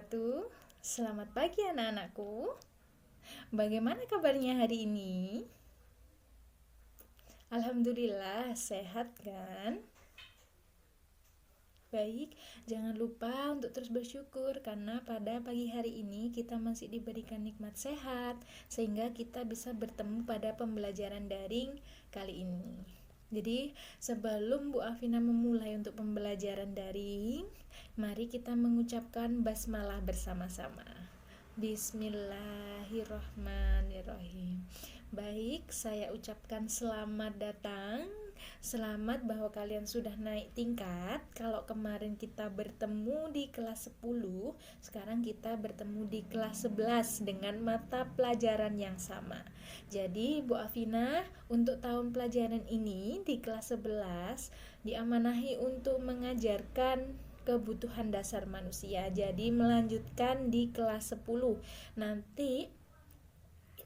wabarakatuh. Selamat pagi anak-anakku. Bagaimana kabarnya hari ini? Alhamdulillah sehat kan? Baik, jangan lupa untuk terus bersyukur karena pada pagi hari ini kita masih diberikan nikmat sehat sehingga kita bisa bertemu pada pembelajaran daring kali ini. Jadi sebelum Bu Afina memulai untuk pembelajaran daring, mari kita mengucapkan basmalah bersama-sama. Bismillahirrohmanirrohim. Baik, saya ucapkan selamat datang. Selamat bahwa kalian sudah naik tingkat. Kalau kemarin kita bertemu di kelas 10, sekarang kita bertemu di kelas 11 dengan mata pelajaran yang sama. Jadi Bu Afina untuk tahun pelajaran ini di kelas 11 diamanahi untuk mengajarkan kebutuhan dasar manusia. Jadi melanjutkan di kelas 10. Nanti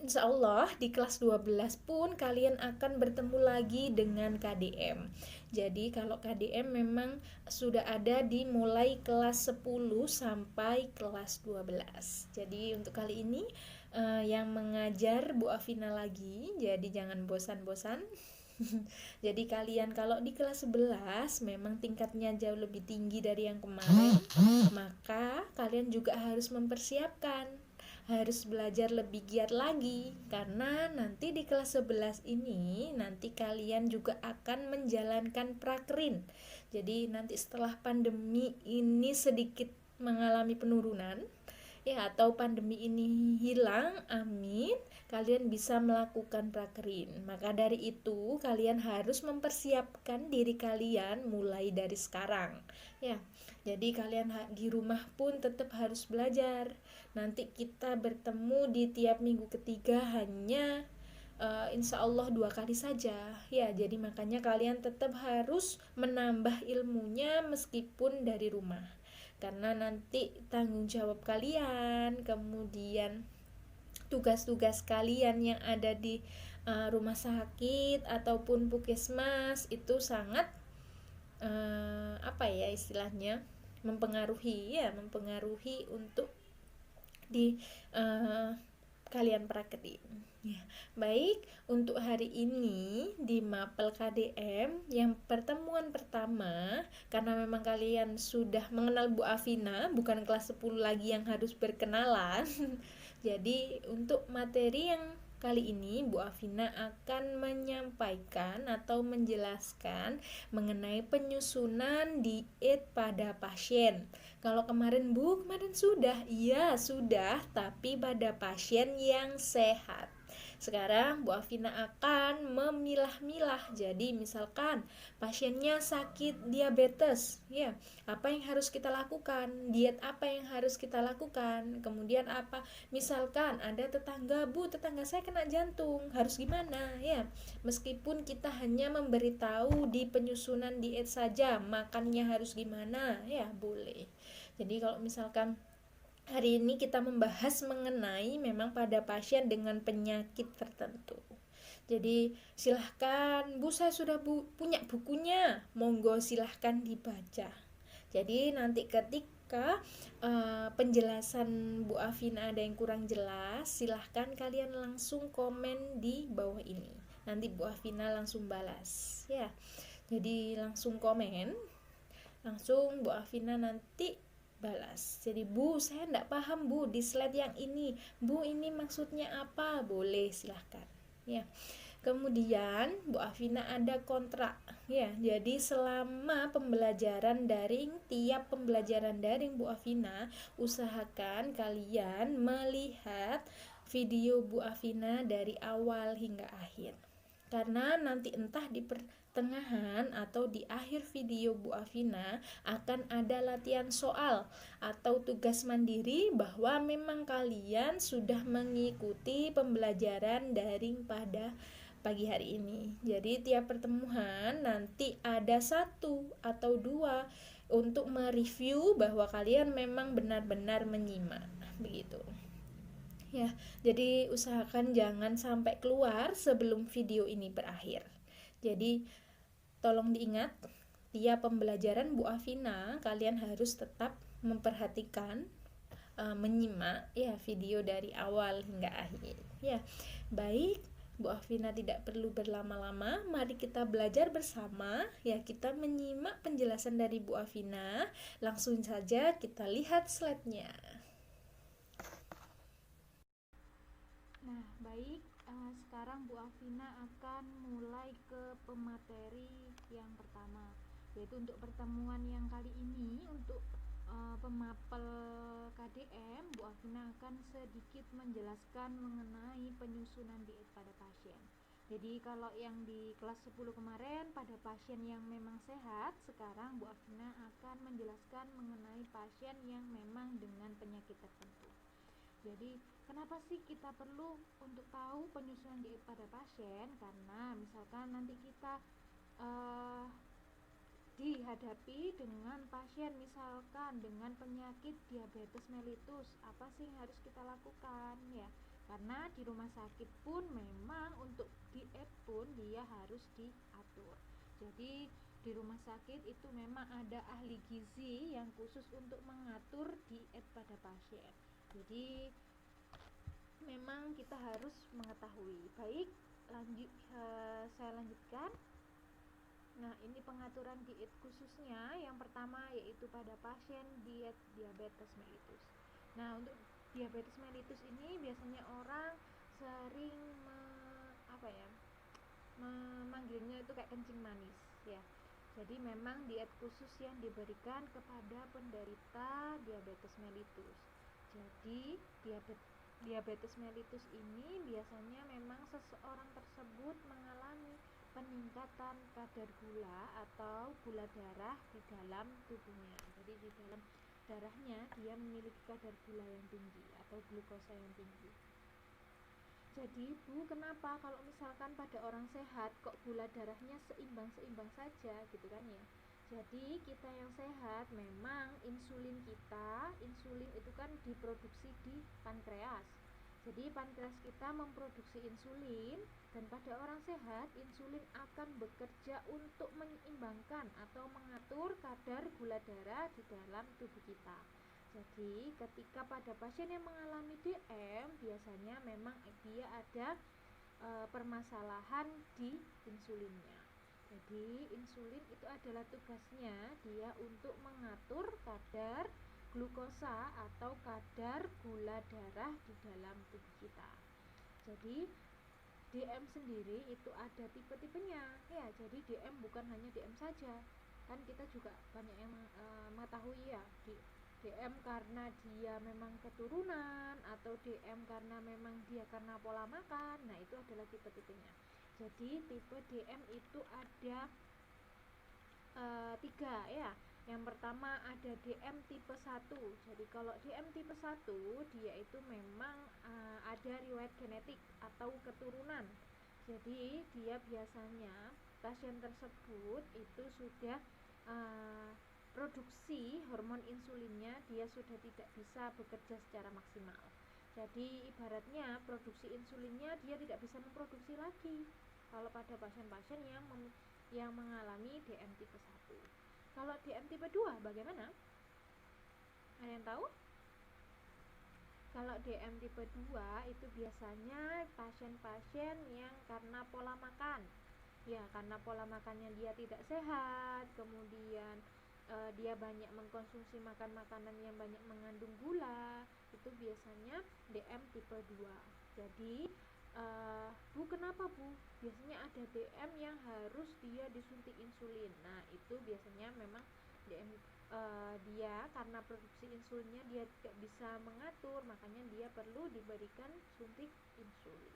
Insya Allah di kelas 12 pun kalian akan bertemu lagi dengan KDM. Jadi kalau KDM memang sudah ada di mulai kelas 10 sampai kelas 12. Jadi untuk kali ini yang mengajar Bu Afina lagi. Jadi jangan bosan-bosan. Jadi kalian kalau di kelas 11 memang tingkatnya jauh lebih tinggi dari yang kemarin, maka kalian juga harus mempersiapkan, harus belajar lebih giat lagi karena nanti di kelas 11 ini nanti kalian juga akan menjalankan prakrin. Jadi nanti setelah pandemi ini sedikit mengalami penurunan atau pandemi ini hilang, amin, kalian bisa melakukan prakrin. Maka dari itu kalian harus mempersiapkan diri kalian mulai dari sekarang jadi kalian di rumah pun tetap harus belajar. Nanti kita bertemu di tiap minggu ketiga hanya insya Allah 2 kali saja jadi makanya kalian tetap harus menambah ilmunya meskipun dari rumah karena nanti tanggung jawab kalian, kemudian tugas-tugas kalian yang ada di rumah sakit ataupun puskesmas itu sangat istilahnya mempengaruhi untuk di kalian praktekin. Baik, untuk hari ini di Mapel KDM yang pertemuan pertama, karena memang kalian sudah mengenal Bu Afina, bukan kelas 10 lagi yang harus berkenalan. Jadi untuk materi yang kali ini Bu Afina akan menyampaikan atau menjelaskan mengenai penyusunan diet pada pasien. Kalau kemarin sudah, iya sudah, tapi pada pasien yang sehat. Sekarang Bu Afina akan memilah-milah. Jadi misalkan pasiennya sakit diabetes, apa yang harus kita lakukan? Diet apa yang harus kita lakukan? Kemudian apa? Misalkan ada tetangga saya kena jantung, harus gimana? Meskipun kita hanya memberitahu di penyusunan diet saja, makannya harus gimana? Boleh. Jadi kalau misalkan hari ini kita membahas mengenai memang pada pasien dengan penyakit tertentu. Jadi silahkan, Bu saya sudah punya bukunya, monggo silahkan dibaca. Jadi nanti ketika penjelasan Bu Afina ada yang kurang jelas, silahkan kalian langsung komen di bawah ini. Nanti Bu Afina langsung balas Jadi langsung komen, langsung Bu Afina nanti balas. Jadi Bu saya enggak paham Bu di slide yang ini, Bu ini maksudnya apa? Boleh silahkan Kemudian Bu Afina ada kontrak jadi selama pembelajaran daring, tiap pembelajaran daring Bu Afina usahakan kalian melihat video Bu Afina dari awal hingga akhir karena nanti entah di pertengahan atau di akhir video Bu Afina akan ada latihan soal atau tugas mandiri bahwa memang kalian sudah mengikuti pembelajaran daring pada pagi hari ini. Jadi tiap pertemuan nanti ada 1 atau 2 untuk mereview bahwa kalian memang benar-benar menyimak begitu. Jadi usahakan jangan sampai keluar sebelum video ini berakhir. Jadi tolong diingat, tiap pembelajaran Bu Afina kalian harus tetap memperhatikan menyimak ya video dari awal hingga akhir ya. Baik, Bu Afina tidak perlu berlama-lama, mari kita belajar bersama ya. Kita menyimak penjelasan dari Bu Afina. Langsung saja kita lihat slide-nya. Nah, baik, sekarang Bu Afina akan mulai ke pemateri yang pertama, yaitu untuk pertemuan yang kali ini untuk pemapel KDM, Bu Afina akan sedikit menjelaskan mengenai penyusunan diet pada pasien. Jadi kalau yang di kelas 10 kemarin pada pasien yang memang sehat, sekarang Bu Afina akan menjelaskan mengenai pasien yang memang dengan penyakit tertentu. Jadi kenapa sih kita perlu untuk tahu penyusunan diet pada pasien? Karena misalkan nanti kita dihadapi dengan pasien misalkan dengan penyakit diabetes mellitus, apa sih yang harus kita lakukan ya? Karena di rumah sakit pun memang untuk diet pun dia harus diatur. Jadi di rumah sakit itu memang ada ahli gizi yang khusus untuk mengatur diet pada pasien. Jadi memang kita harus mengetahui. Baik, saya lanjutkan. Nah, ini pengaturan diet khususnya yang pertama yaitu pada pasien diet diabetes mellitus. Nah, untuk diabetes mellitus ini biasanya orang sering memanggilnya itu kayak kencing manis ya. Jadi memang diet khusus yang diberikan kepada penderita diabetes mellitus. Jadi diabetes mellitus ini biasanya memang seseorang tersebut mengalami peningkatan kadar gula atau gula darah di dalam tubuhnya. Jadi di dalam darahnya dia memiliki kadar gula yang tinggi atau glukosa yang tinggi. Jadi Bu, kenapa kalau misalkan pada orang sehat kok gula darahnya seimbang-seimbang saja gitu kan ya? Jadi kita yang sehat memang insulin itu kan diproduksi di pankreas. Jadi pankreas kita memproduksi insulin, dan pada orang sehat insulin akan bekerja untuk menyeimbangkan atau mengatur kadar gula darah di dalam tubuh kita. Jadi ketika pada pasien yang mengalami DM biasanya memang dia ada permasalahan di insulinnya. Jadi insulin itu adalah tugasnya dia untuk mengatur kadar glukosa atau kadar gula darah di dalam tubuh kita. Jadi DM sendiri itu ada tipe-tipenya ya. Jadi DM bukan hanya DM saja, kan kita juga banyak yang mengetahui ya, di DM karena dia memang keturunan atau DM karena memang dia karena pola makan. Nah, itu adalah tipe-tipenya. Jadi tipe DM itu ada 3 ya. Yang pertama ada DM tipe 1. Jadi kalau DM tipe 1 dia itu memang ada riwayat genetik atau keturunan. Jadi dia biasanya pasien tersebut itu sudah produksi hormon insulinnya dia sudah tidak bisa bekerja secara maksimal. Jadi ibaratnya produksi insulinnya dia tidak bisa memproduksi lagi kalau pada pasien-pasien yang mengalami DM tipe 1. Kalau DM tipe 2 bagaimana? Ada yang tahu? Kalau DM tipe 2 itu biasanya pasien-pasien yang karena pola makan. Ya, karena pola makannya dia tidak sehat, kemudian dia banyak mengkonsumsi makanan yang banyak mengandung gula, itu biasanya DM tipe 2. Jadi Bu, kenapa Bu? Biasanya ada DM yang harus dia disuntik insulin. Nah, itu biasanya memang DM dia karena produksi insulinnya dia tidak bisa mengatur, makanya dia perlu diberikan suntik insulin.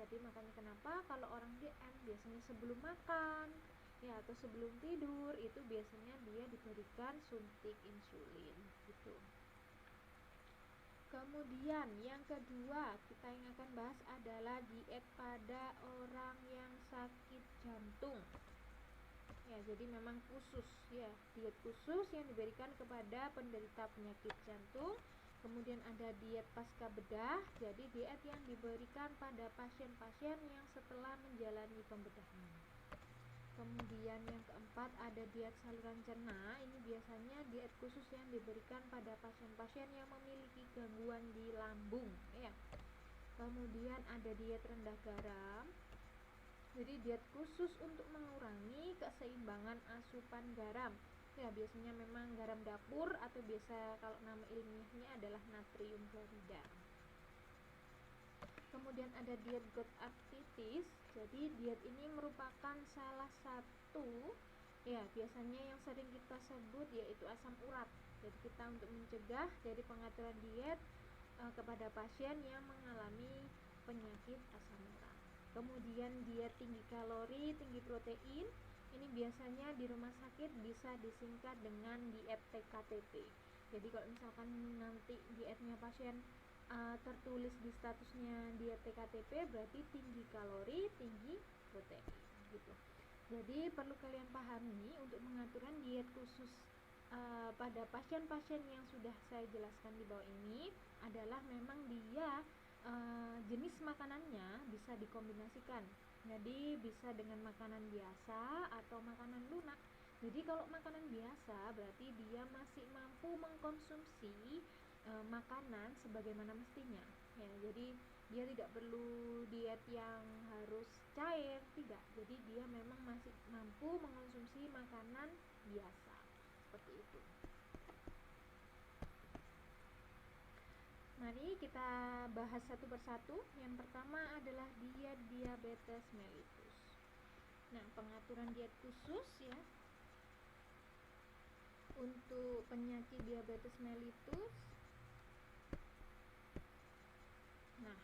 Jadi makanya kenapa kalau orang DM biasanya sebelum makan ya atau sebelum tidur itu biasanya dia diberikan suntik insulin gitu. Kemudian yang kedua kita yang akan bahas adalah diet pada orang yang sakit jantung. Ya, jadi memang khusus ya, diet khusus yang diberikan kepada penderita penyakit jantung. Kemudian ada diet pasca bedah, jadi diet yang diberikan pada pasien-pasien yang setelah menjalani pembedahan. Kemudian yang keempat ada diet saluran cerna. Ini biasanya diet khusus yang diberikan pada pasien-pasien yang memiliki gangguan di lambung ya. Kemudian ada diet rendah garam. Jadi diet khusus untuk mengurangi keseimbangan asupan garam. Ya, biasanya memang garam dapur atau biasa kalau nama ilmiahnya adalah natrium klorida. Kemudian ada diet Goodactitis. Jadi diet ini merupakan salah satu ya biasanya yang sering kita sebut yaitu asam urat. Jadi kita untuk mencegah dari pengaturan diet kepada pasien yang mengalami penyakit asam urat. Kemudian diet tinggi kalori, tinggi protein. Ini biasanya di rumah sakit bisa disingkat dengan diet TKTP. Jadi kalau misalkan nanti dietnya pasien tertulis di statusnya diet TKTP, berarti tinggi kalori, tinggi protein gitu. Jadi perlu kalian pahami untuk pengaturan diet khusus pada pasien-pasien yang sudah saya jelaskan di bawah ini adalah memang dia jenis makanannya bisa dikombinasikan. Jadi bisa dengan makanan biasa atau makanan lunak. Jadi kalau makanan biasa berarti dia masih mampu mengkonsumsi makanan sebagaimana mestinya. Ya, jadi dia tidak perlu diet yang harus cair, tidak. Jadi dia memang masih mampu mengkonsumsi makanan biasa. Seperti itu. Mari kita bahas satu persatu. Yang pertama adalah diet diabetes mellitus. Nah, pengaturan diet khusus ya untuk penyakit diabetes mellitus. Nah,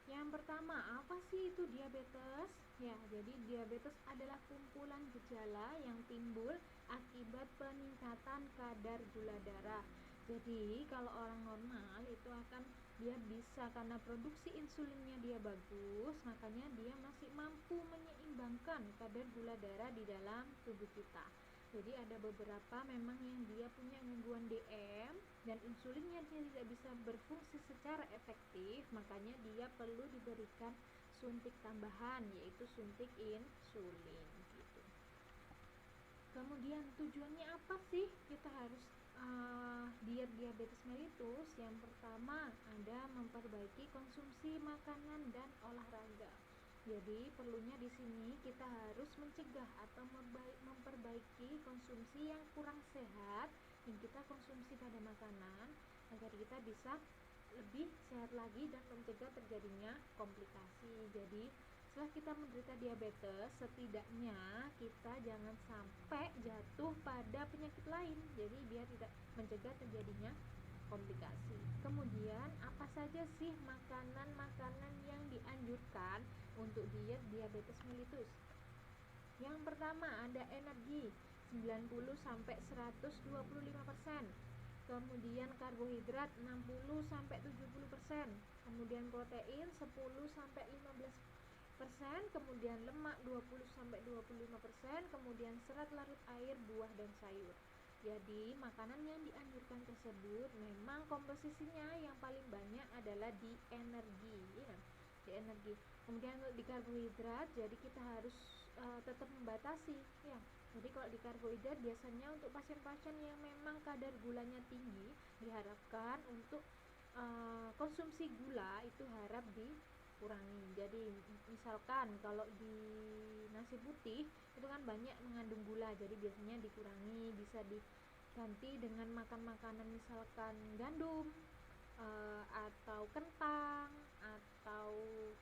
yang pertama, apa sih itu diabetes? Ya, jadi diabetes adalah kumpulan gejala yang timbul akibat peningkatan kadar gula darah. Jadi, kalau orang normal itu dia bisa karena produksi insulinnya dia bagus, makanya dia masih mampu menyeimbangkan kadar gula darah di dalam tubuh kita. Jadi ada beberapa memang yang dia punya gangguan DM dan insulinnya dia tidak bisa berfungsi secara efektif, makanya dia perlu diberikan suntik tambahan yaitu suntik insulin gitu. Kemudian tujuannya apa sih kita harus diet diabetes mellitus? Yang pertama ada memperbaiki konsumsi makanan dan olahraga. Jadi perlunya di sini kita harus mencegah atau memperbaiki konsumsi yang kurang sehat yang kita konsumsi pada makanan agar kita bisa lebih sehat lagi dan mencegah terjadinya komplikasi. Jadi setelah kita menderita diabetes, setidaknya kita jangan sampai jatuh pada penyakit lain. Jadi biar tidak mencegah terjadinya komplikasi. Kemudian apa saja sih makanan-makanan yang dianjurkan untuk diet diabetes mellitus? Yang pertama ada energi 90 sampai 125%. Kemudian karbohidrat 60 sampai 70%. Kemudian protein 10 sampai 15%, kemudian lemak 20 sampai 25%, kemudian serat larut air, buah dan sayur. Jadi makanan yang dianjurkan tersebut memang komposisinya yang paling banyak adalah di energi ya. Di energi. Kemudian untuk di karbohidrat, jadi kita harus tetap membatasi ya. Jadi kalau di karbohidrat biasanya untuk pasien-pasien yang memang kadar gulanya tinggi diharapkan untuk konsumsi gula itu harap dikurangi. Jadi misalkan kalau di nasi putih itu kan banyak mengandung gula, jadi biasanya dikurangi, bisa diganti dengan makan makanan misalkan gandum atau kentang atau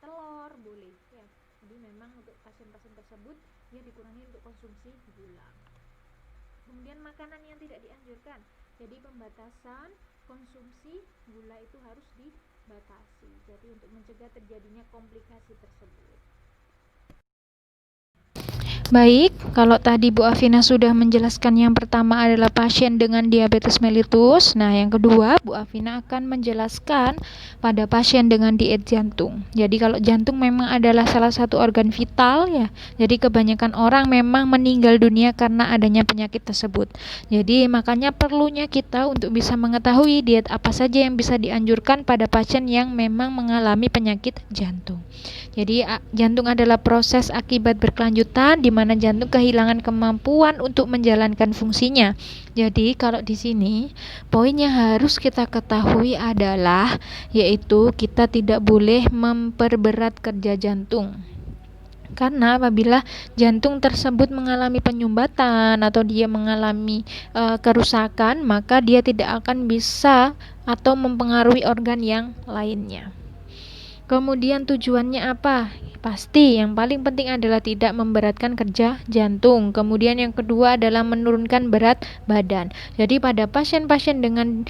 telur boleh ya. Jadi memang untuk pasien-pasien tersebut dia dikurangi untuk konsumsi gula. Kemudian makanan yang tidak dianjurkan, jadi pembatasan konsumsi gula itu harus dibatasi. Jadi untuk mencegah terjadinya komplikasi tersebut. Baik, kalau tadi Bu Afina sudah menjelaskan yang pertama adalah pasien dengan diabetes mellitus. Nah, yang kedua Bu Afina akan menjelaskan pada pasien dengan diet jantung. Jadi kalau jantung memang adalah salah satu organ vital ya. Jadi kebanyakan orang memang meninggal dunia karena adanya penyakit tersebut. Jadi makanya perlunya kita untuk bisa mengetahui diet apa saja yang bisa dianjurkan pada pasien yang memang mengalami penyakit jantung. Jadi jantung adalah proses akibat berkelanjutan di mana jantung kehilangan kemampuan untuk menjalankan fungsinya. Jadi kalau di sini poin yang harus kita ketahui adalah yaitu kita tidak boleh memperberat kerja jantung. Karena apabila jantung tersebut mengalami penyumbatan atau dia mengalami kerusakan, maka dia tidak akan bisa atau mempengaruhi organ yang lainnya. Kemudian tujuannya apa? Pasti yang paling penting adalah tidak memberatkan kerja jantung. Kemudian yang kedua adalah menurunkan berat badan. Jadi pada pasien-pasien dengan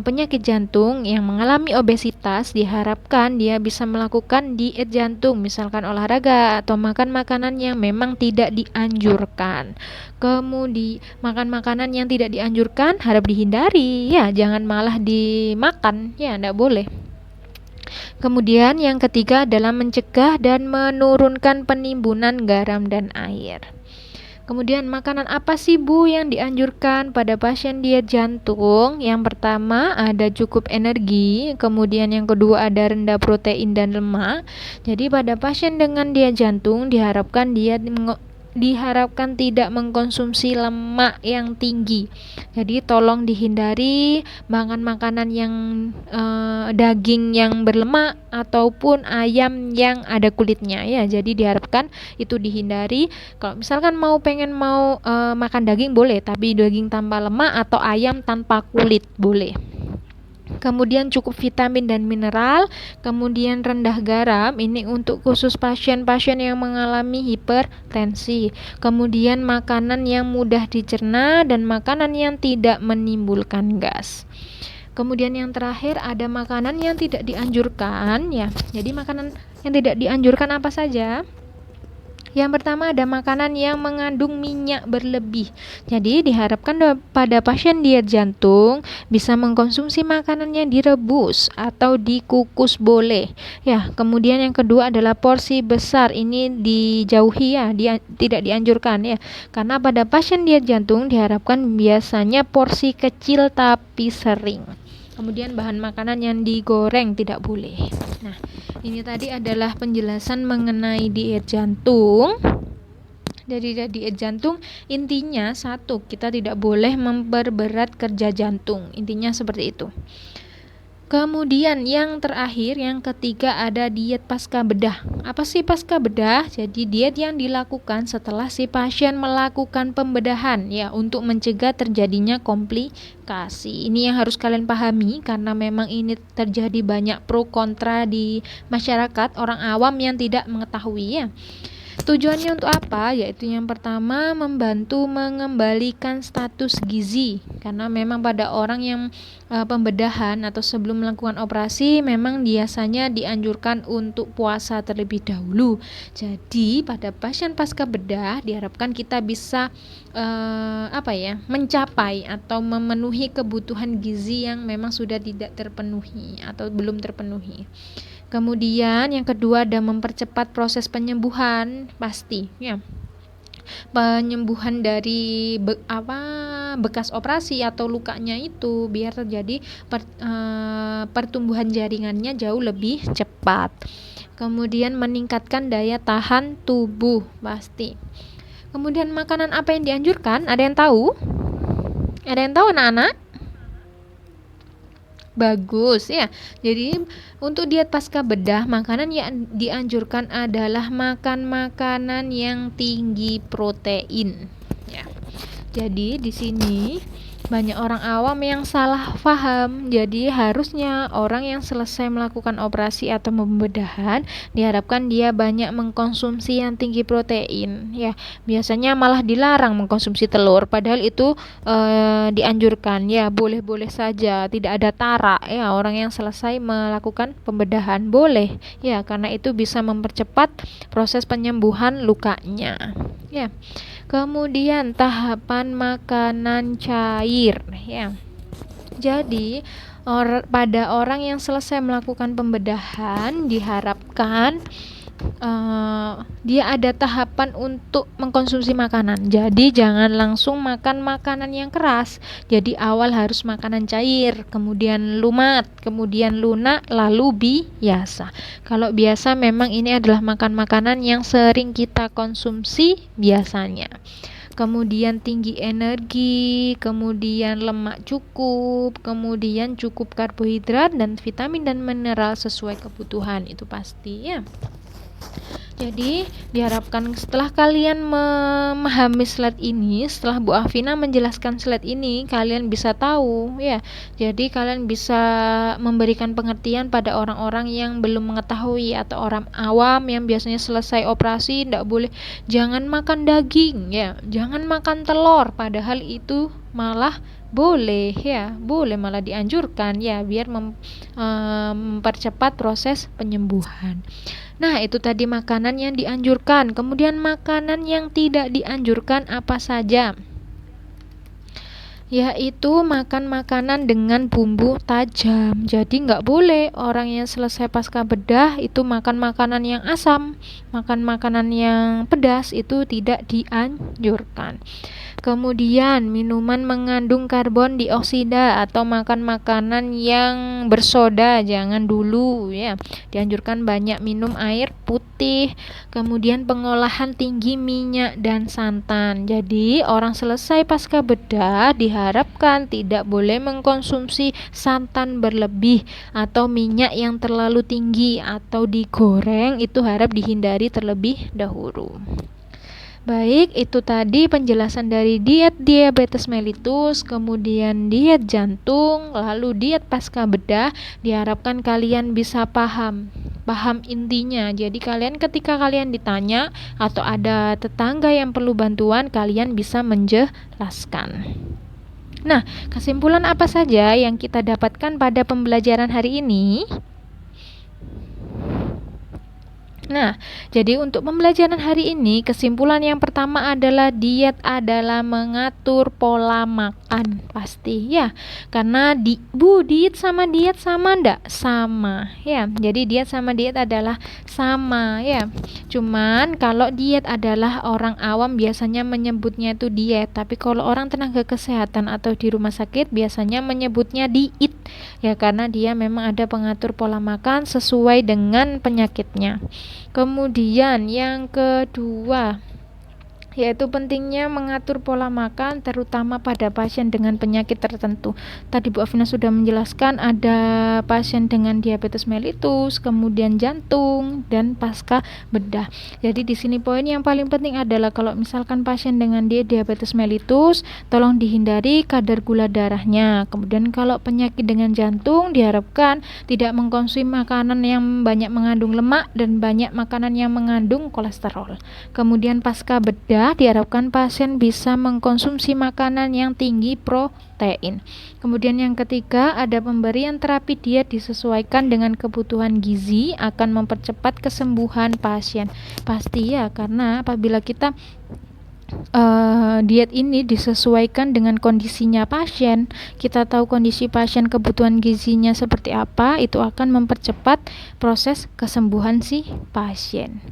penyakit jantung yang mengalami obesitas diharapkan dia bisa melakukan diet jantung, misalkan olahraga atau makan makanan yang memang tidak dianjurkan. Kemudian makan makanan yang tidak dianjurkan harap dihindari ya, jangan malah dimakan ya, tidak boleh. Kemudian yang ketiga adalah mencegah dan menurunkan penimbunan garam dan air. Kemudian makanan apa sih Bu yang dianjurkan pada pasien diet jantung? Yang pertama ada cukup energi, kemudian yang kedua ada rendah protein dan lemak. Jadi pada pasien dengan diet jantung diharapkan tidak mengkonsumsi lemak yang tinggi. Jadi tolong dihindari makan makanan yang daging yang berlemak ataupun ayam yang ada kulitnya ya. Jadi diharapkan itu dihindari. Kalau misalkan pengen makan daging boleh, tapi daging tanpa lemak atau ayam tanpa kulit boleh. Kemudian cukup vitamin dan mineral, kemudian rendah garam, ini untuk khusus pasien-pasien yang mengalami hipertensi. Kemudian makanan yang mudah dicerna dan makanan yang tidak menimbulkan gas. Kemudian yang terakhir ada makanan yang tidak dianjurkan ya. Jadi makanan yang tidak dianjurkan apa saja? Yang pertama ada makanan yang mengandung minyak berlebih. Jadi diharapkan pada pasien diet jantung bisa mengkonsumsi makanan yang direbus atau dikukus boleh. Ya, kemudian yang kedua adalah porsi besar. Ini dijauhi ya, tidak dianjurkan ya. Karena pada pasien diet jantung diharapkan biasanya porsi kecil tapi sering. Kemudian bahan makanan yang digoreng tidak boleh. Nah, ini tadi adalah penjelasan mengenai diet jantung. Dari diet jantung intinya satu, kita tidak boleh memperberat kerja jantung. Intinya seperti itu. Kemudian yang terakhir, yang ketiga ada diet pasca bedah. Apa sih pasca bedah? Jadi diet yang dilakukan setelah si pasien melakukan pembedahan ya, untuk mencegah terjadinya komplikasi. Ini yang harus kalian pahami karena memang ini terjadi banyak pro kontra di masyarakat, orang awam yang tidak mengetahui ya. Tujuannya untuk apa? Yaitu yang pertama membantu mengembalikan status gizi, karena memang pada orang yang pembedahan atau sebelum melakukan operasi memang biasanya dianjurkan untuk puasa terlebih dahulu. Jadi pada pasien pasca bedah diharapkan kita bisa mencapai atau memenuhi kebutuhan gizi yang memang sudah tidak terpenuhi atau belum terpenuhi. Kemudian yang kedua ada mempercepat proses penyembuhan, pasti ya. Penyembuhan dari bekas operasi atau lukanya itu biar terjadi pertumbuhan jaringannya jauh lebih cepat. Kemudian meningkatkan daya tahan tubuh, pasti. Kemudian makanan apa yang dianjurkan? Ada yang tahu? Ada yang tahu anak-anak? Bagus ya. Jadi untuk diet pasca bedah, makanan yang dianjurkan adalah makan makanan yang tinggi protein ya. Jadi di sini banyak orang awam yang salah paham. Jadi harusnya orang yang selesai melakukan operasi atau pembedahan diharapkan dia banyak mengkonsumsi yang tinggi protein ya. Biasanya malah dilarang mengkonsumsi telur, padahal itu dianjurkan ya, boleh-boleh saja, tidak ada tara ya. Orang yang selesai melakukan pembedahan boleh ya, karena itu bisa mempercepat proses penyembuhan lukanya ya. Kemudian tahapan makanan cair ya. Jadi pada orang yang selesai melakukan pembedahan diharapkan dia ada tahapan untuk mengkonsumsi makanan. Jadi jangan langsung makan makanan yang keras. Jadi awal harus makanan cair, kemudian lumat, kemudian lunak, lalu biasa. Kalau biasa memang ini adalah makan makanan yang sering kita konsumsi biasanya. Kemudian tinggi energi, kemudian lemak cukup, kemudian cukup karbohidrat dan vitamin dan mineral sesuai kebutuhan, itu pasti ya. Jadi diharapkan setelah kalian memahami slide ini, setelah Bu Afina menjelaskan slide ini, kalian bisa tahu ya. Jadi kalian bisa memberikan pengertian pada orang-orang yang belum mengetahui atau orang awam yang biasanya selesai operasi tidak boleh, jangan makan daging ya, jangan makan telur, padahal itu malah boleh ya, boleh, malah dianjurkan ya, biar mempercepat proses penyembuhan. Nah, itu tadi makanan yang dianjurkan. Kemudian makanan yang tidak dianjurkan apa saja? Yaitu makan makanan dengan bumbu tajam. Jadi nggak boleh orang yang selesai pasca bedah itu makan makanan yang asam, makan makanan yang pedas, itu tidak dianjurkan. Kemudian minuman mengandung karbon dioksida atau makan makanan yang bersoda jangan dulu ya. Dianjurkan banyak minum air putih. Kemudian pengolahan tinggi minyak dan santan. Jadi orang selesai pasca bedah diharapkan tidak boleh mengkonsumsi santan berlebih atau minyak yang terlalu tinggi atau digoreng, itu harap dihindari terlebih dahulu. Baik, itu tadi penjelasan dari diet diabetes mellitus, kemudian diet jantung, lalu diet pasca bedah. Diharapkan kalian bisa paham intinya. Jadi kalian ketika kalian ditanya atau ada tetangga yang perlu bantuan, kalian bisa menjelaskan. Nah, kesimpulan apa saja yang kita dapatkan pada pembelajaran hari ini? Nah, jadi untuk pembelajaran hari ini, kesimpulan yang pertama adalah diet adalah mengatur pola makan, pasti ya. Karena diet sama ndak? Sama ya. Jadi diet sama diet adalah sama ya. Cuman kalau diet adalah orang awam biasanya menyebutnya itu diet, tapi kalau orang tenaga kesehatan atau di rumah sakit biasanya menyebutnya diet ya, karena dia memang ada pengatur pola makan sesuai dengan penyakitnya. Kemudian yang kedua yaitu pentingnya mengatur pola makan terutama pada pasien dengan penyakit tertentu. Tadi Bu Afina sudah menjelaskan ada pasien dengan diabetes mellitus, kemudian jantung dan pasca bedah. Jadi di sini poin yang paling penting adalah kalau misalkan pasien dengan diabetes mellitus, tolong dihindari kadar gula darahnya. Kemudian kalau penyakit dengan jantung diharapkan tidak mengkonsumsi makanan yang banyak mengandung lemak dan banyak makanan yang mengandung kolesterol. Kemudian pasca bedah diharapkan pasien bisa mengkonsumsi makanan yang tinggi protein. Kemudian yang ketiga, ada pemberian terapi diet disesuaikan dengan kebutuhan gizi akan mempercepat kesembuhan pasien. Pasti ya, karena apabila kita diet ini disesuaikan dengan kondisinya pasien, kita tahu kondisi pasien, kebutuhan gizinya seperti apa, itu akan mempercepat proses kesembuhan si pasien.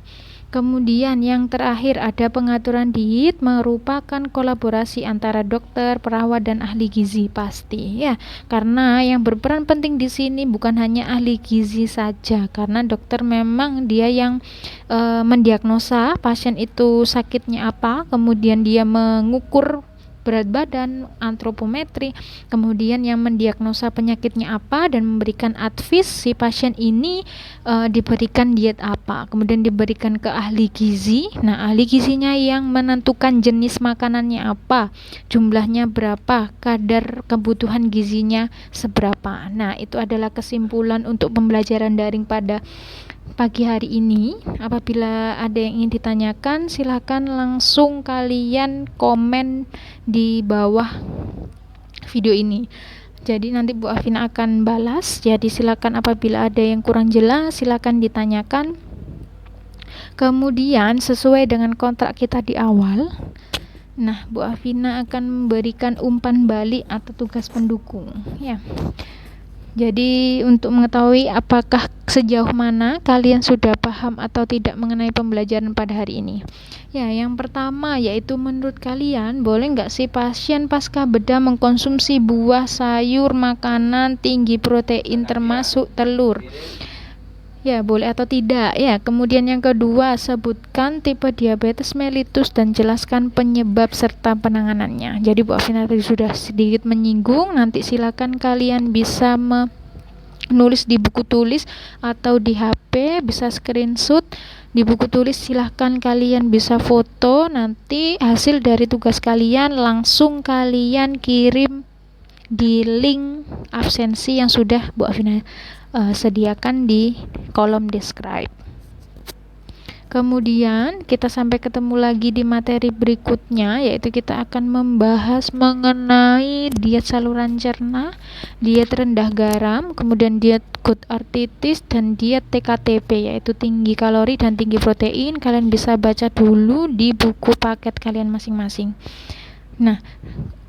Kemudian yang terakhir ada pengaturan diet merupakan kolaborasi antara dokter, perawat dan ahli gizi, pasti ya. Karena yang berperan penting di sini bukan hanya ahli gizi saja, karena dokter memang dia yang mendiagnosa pasien itu sakitnya apa, kemudian dia mengukur berat badan, antropometri, kemudian yang mendiagnosa penyakitnya apa dan memberikan advice si pasien ini diberikan diet apa, kemudian diberikan ke ahli gizi. Nah, ahli gizinya yang menentukan jenis makanannya apa, jumlahnya berapa, kadar kebutuhan gizinya seberapa. Nah, itu adalah kesimpulan untuk pembelajaran daring pada pagi hari ini. Apabila ada yang ingin ditanyakan, silakan langsung kalian komen di bawah video ini. Jadi nanti Bu Afina akan balas. Jadi silakan apabila ada yang kurang jelas, silakan ditanyakan. Kemudian sesuai dengan kontrak kita di awal, nah Bu Afina akan memberikan umpan balik atau tugas pendukung, ya. Jadi untuk mengetahui apakah sejauh mana kalian sudah paham atau tidak mengenai pembelajaran pada hari ini. Ya, yang pertama yaitu menurut kalian boleh nggak sih pasien pasca bedah mengkonsumsi buah, sayur, makanan tinggi protein termasuk telur? Ya, boleh atau tidak ya. Kemudian yang kedua, sebutkan tipe diabetes mellitus dan jelaskan penyebab serta penanganannya. Jadi Bu Afina tadi sudah sedikit menyinggung, nanti silakan kalian bisa menulis di buku tulis atau di HP, bisa screenshot. Di buku tulis silahkan kalian bisa foto, nanti hasil dari tugas kalian langsung kalian kirim di link absensi yang sudah Bu Afina sediakan di kolom describe. Kemudian kita sampai ketemu lagi di materi berikutnya, yaitu kita akan membahas mengenai diet saluran cerna, diet rendah garam, kemudian diet gut arthritis, dan diet TKTP, yaitu tinggi kalori dan tinggi protein. Kalian bisa baca dulu di buku paket kalian masing-masing. Nah,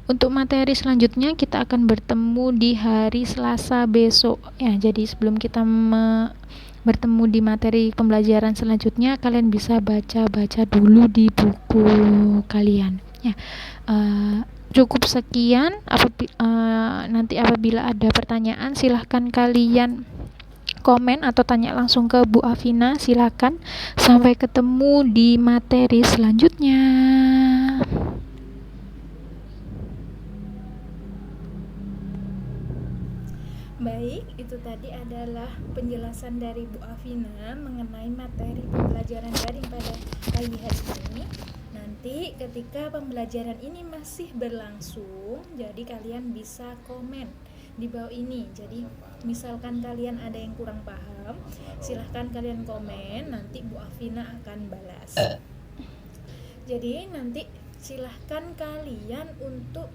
untuk materi selanjutnya kita akan bertemu di hari Selasa besok ya. Jadi sebelum kita bertemu di materi pembelajaran selanjutnya, kalian bisa baca-baca dulu di buku kalian ya. Cukup sekian. Nanti apabila ada pertanyaan silahkan kalian komen atau tanya langsung ke Bu Afina, silakan. Sampai ketemu di materi selanjutnya. Baik, itu tadi adalah penjelasan dari Bu Afina mengenai materi pembelajaran daring pada pagi hari ini. Nanti ketika pembelajaran ini masih berlangsung, jadi kalian bisa komen di bawah ini. Jadi misalkan kalian ada yang kurang paham, silahkan kalian komen, nanti Bu Afina akan balas. Jadi nanti silahkan kalian untuk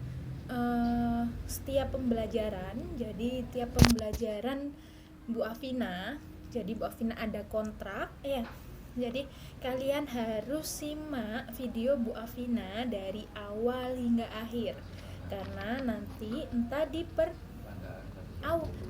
setiap pembelajaran, jadi tiap pembelajaran Bu Afina, jadi Bu Afina ada kontrak ya. Jadi kalian harus simak video Bu Afina dari awal hingga akhir, karena nanti entah di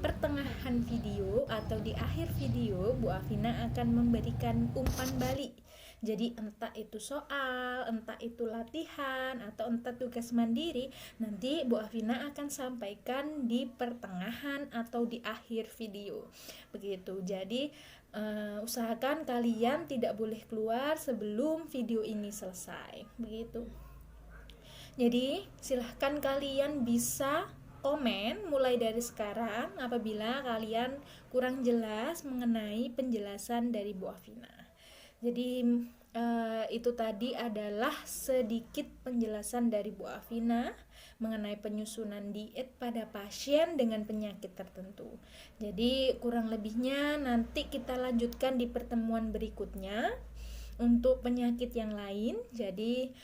pertengahan video atau di akhir video Bu Afina akan memberikan umpan balik. Jadi entah itu soal, entah itu latihan, atau entah tugas mandiri, nanti Bu Afina akan sampaikan di pertengahan atau di akhir video. Begitu. Jadi usahakan kalian tidak boleh keluar sebelum video ini selesai. Begitu. Jadi silahkan kalian bisa komen mulai dari sekarang apabila kalian kurang jelas mengenai penjelasan dari Bu Afina. Jadi itu tadi adalah sedikit penjelasan dari Bu Afina mengenai penyusunan diet pada pasien dengan penyakit tertentu. Jadi kurang lebihnya nanti kita lanjutkan di pertemuan berikutnya untuk penyakit yang lain. Jadi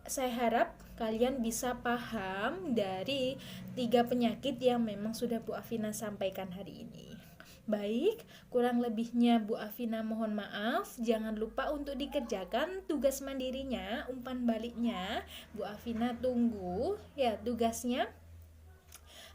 saya harap kalian bisa paham dari 3 penyakit yang memang sudah Bu Afina sampaikan hari ini. Baik, kurang lebihnya Bu Afina mohon maaf. Jangan lupa untuk dikerjakan tugas mandirinya, umpan baliknya. Bu Afina tunggu ya tugasnya.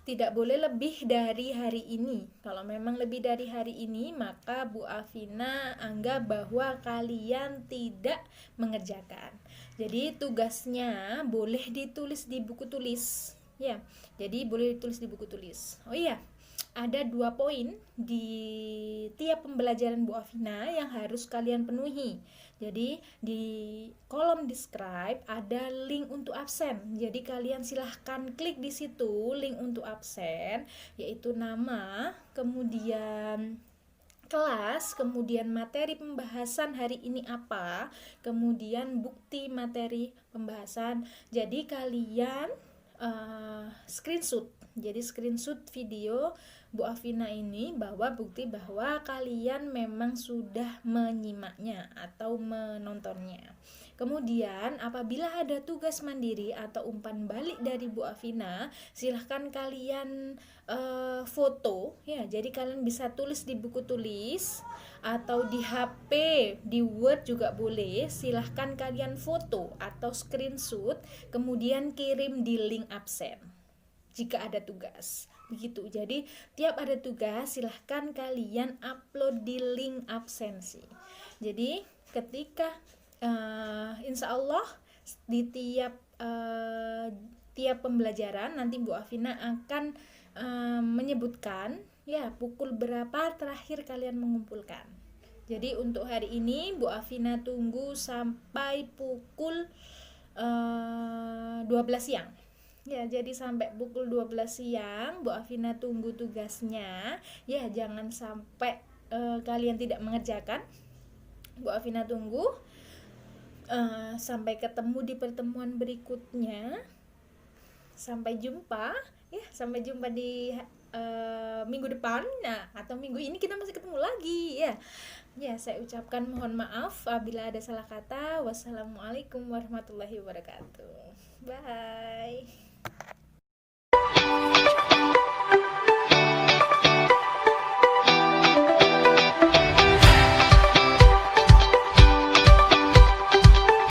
Tidak boleh lebih dari hari ini. Kalau memang lebih dari hari ini, maka Bu Afina anggap bahwa kalian tidak mengerjakan. Jadi tugasnya boleh ditulis di buku tulis. Ya, jadi boleh ditulis di buku tulis. Oh iya, ada 2 poin di tiap pembelajaran Bu Afina yang harus kalian penuhi. Jadi di kolom describe ada link untuk absen. Jadi kalian silahkan klik di situ link untuk absen, yaitu nama, kemudian kelas, kemudian materi pembahasan hari ini apa, kemudian bukti materi pembahasan. Jadi kalian screenshot. Jadi screenshot video Bu Afina ini bahwa bukti bahwa kalian memang sudah menyimaknya atau menontonnya. Kemudian apabila ada tugas mandiri atau umpan balik dari Bu Afina, silahkan kalian foto ya. Jadi kalian bisa tulis di buku tulis atau di HP, di Word juga boleh. Silahkan kalian foto atau screenshot, kemudian kirim di link absen jika ada tugas. Begitu. Jadi tiap ada tugas silahkan kalian upload di link absensi. Jadi ketika insya Allah di tiap pembelajaran nanti Bu Afina akan menyebutkan ya pukul berapa terakhir kalian mengumpulkan. Jadi untuk hari ini Bu Afina tunggu sampai pukul 12 siang. Ya, jadi sampai pukul 12 siang Bu Afina tunggu tugasnya. Ya, jangan sampai kalian tidak mengerjakan. Bu Afina tunggu. Sampai ketemu di pertemuan berikutnya. Sampai jumpa ya, sampai jumpa di minggu depan. Nah, atau minggu ini kita masih ketemu lagi ya. Ya, saya ucapkan mohon maaf apabila ada salah kata. Wassalamualaikum warahmatullahi wabarakatuh. Bye.